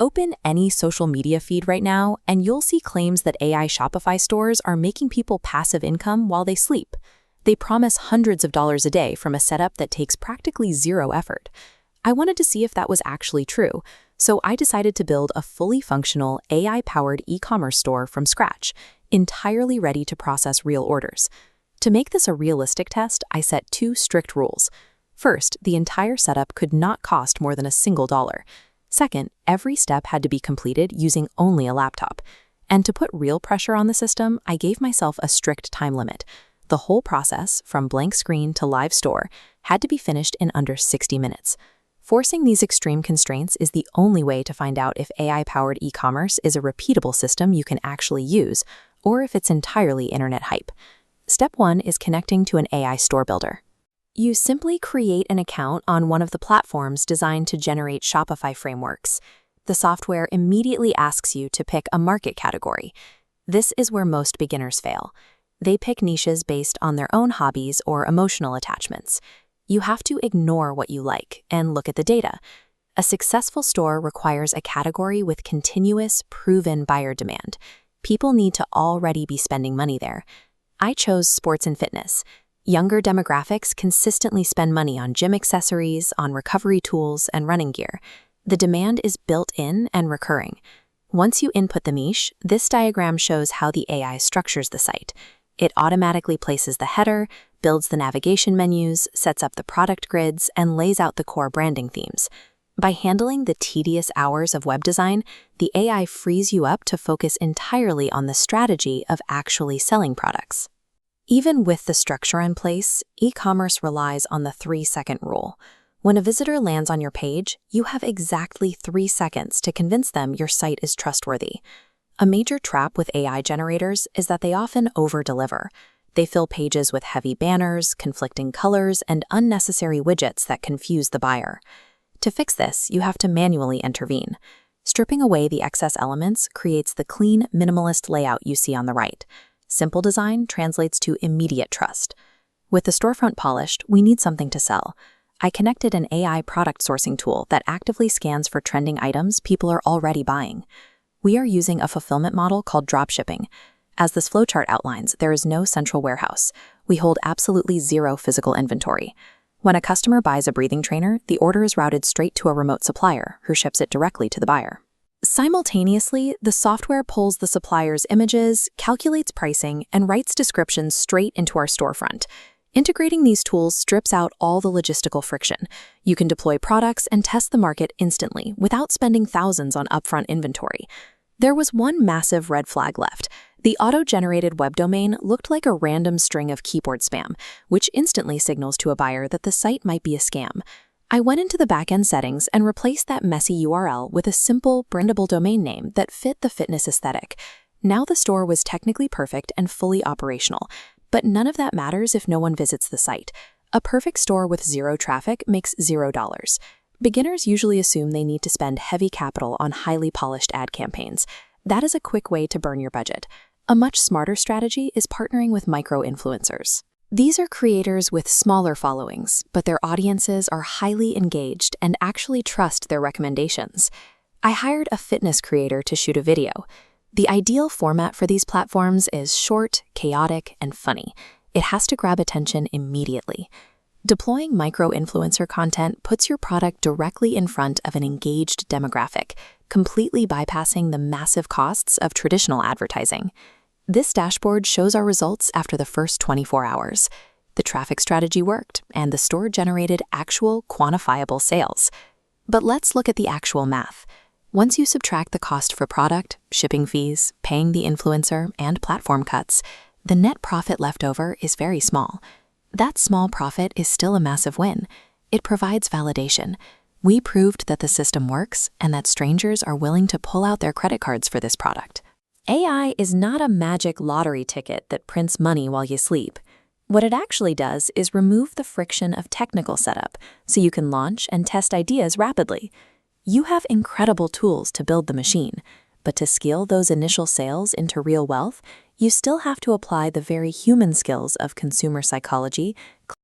Open any social media feed right now, and you'll see claims that AI Shopify stores are making people passive income while they sleep. They promise hundreds of dollars a day from a setup that takes practically zero effort. I wanted to see if that was actually true, so I decided to build a fully functional AI-powered e-commerce store from scratch, entirely ready to process real orders. To make this a realistic test, I set 2 strict rules. First, the entire setup could not cost more than $1. Second, every step had to be completed using only a laptop. And to put real pressure on the system, I gave myself a strict time limit. The whole process, from blank screen to live store, had to be finished in under 60 minutes. Forcing these extreme constraints is the only way to find out if AI-powered e-commerce is a repeatable system you can actually use, or if it's entirely internet hype. Step 1 is connecting to an AI store builder. You simply create an account on one of the platforms designed to generate Shopify frameworks. The software immediately asks you to pick a market category. This is where most beginners fail. They pick niches based on their own hobbies or emotional attachments. You have to ignore what you like and look at the data. A successful store requires a category with continuous, proven buyer demand. People need to already be spending money there. I chose sports and fitness. Younger demographics consistently spend money on gym accessories, on recovery tools, and running gear. The demand is built in and recurring. Once you input the niche, this diagram shows how the AI structures the site. It automatically places the header, builds the navigation menus, sets up the product grids, and lays out the core branding themes. By handling the tedious hours of web design, the AI frees you up to focus entirely on the strategy of actually selling products. Even with the structure in place, e-commerce relies on the 3-second rule. When a visitor lands on your page, you have exactly 3 seconds to convince them your site is trustworthy. A major trap with AI generators is that they often over-deliver. They fill pages with heavy banners, conflicting colors, and unnecessary widgets that confuse the buyer. To fix this, you have to manually intervene. Stripping away the excess elements creates the clean, minimalist layout you see on the right. Simple design translates to immediate trust. With the storefront polished, we need something to sell. I connected an AI product sourcing tool that actively scans for trending items people are already buying. We are using a fulfillment model called Dropshipping. As this flowchart outlines, there is no central warehouse. We hold absolutely zero physical inventory. When a customer buys a breathing trainer, the order is routed straight to a remote supplier who ships it directly to the buyer. Simultaneously, the software pulls the supplier's images, calculates pricing, and writes descriptions straight into our storefront. Integrating these tools strips out all the logistical friction. You can deploy products and test the market instantly without spending thousands on upfront inventory. There was one massive red flag left. The auto-generated web domain looked like a random string of keyboard spam, which instantly signals to a buyer that the site might be a scam. I went into the backend settings and replaced that messy URL with a simple, brandable domain name that fit the fitness aesthetic. Now the store was technically perfect and fully operational, but none of that matters if no one visits the site. A perfect store with zero traffic makes $0. Beginners usually assume they need to spend heavy capital on highly polished ad campaigns. That is a quick way to burn your budget. A much smarter strategy is partnering with micro-influencers. These are creators with smaller followings, but their audiences are highly engaged and actually trust their recommendations. I hired a fitness creator to shoot a video. The ideal format for these platforms is short, chaotic, and funny. It has to grab attention immediately. Deploying micro-influencer content puts your product directly in front of an engaged demographic, completely bypassing the massive costs of traditional advertising. This dashboard shows our results after the first 24 hours. The traffic strategy worked, and the store generated actual, quantifiable sales. But let's look at the actual math. Once you subtract the cost for product, shipping fees, paying the influencer, and platform cuts, the net profit left over is very small. That small profit is still a massive win. It provides validation. We proved that the system works and that strangers are willing to pull out their credit cards for this product. AI is not a magic lottery ticket that prints money while you sleep. What it actually does is remove the friction of technical setup so you can launch and test ideas rapidly. You have incredible tools to build the machine, but to scale those initial sales into real wealth, you still have to apply the very human skills of consumer psychology,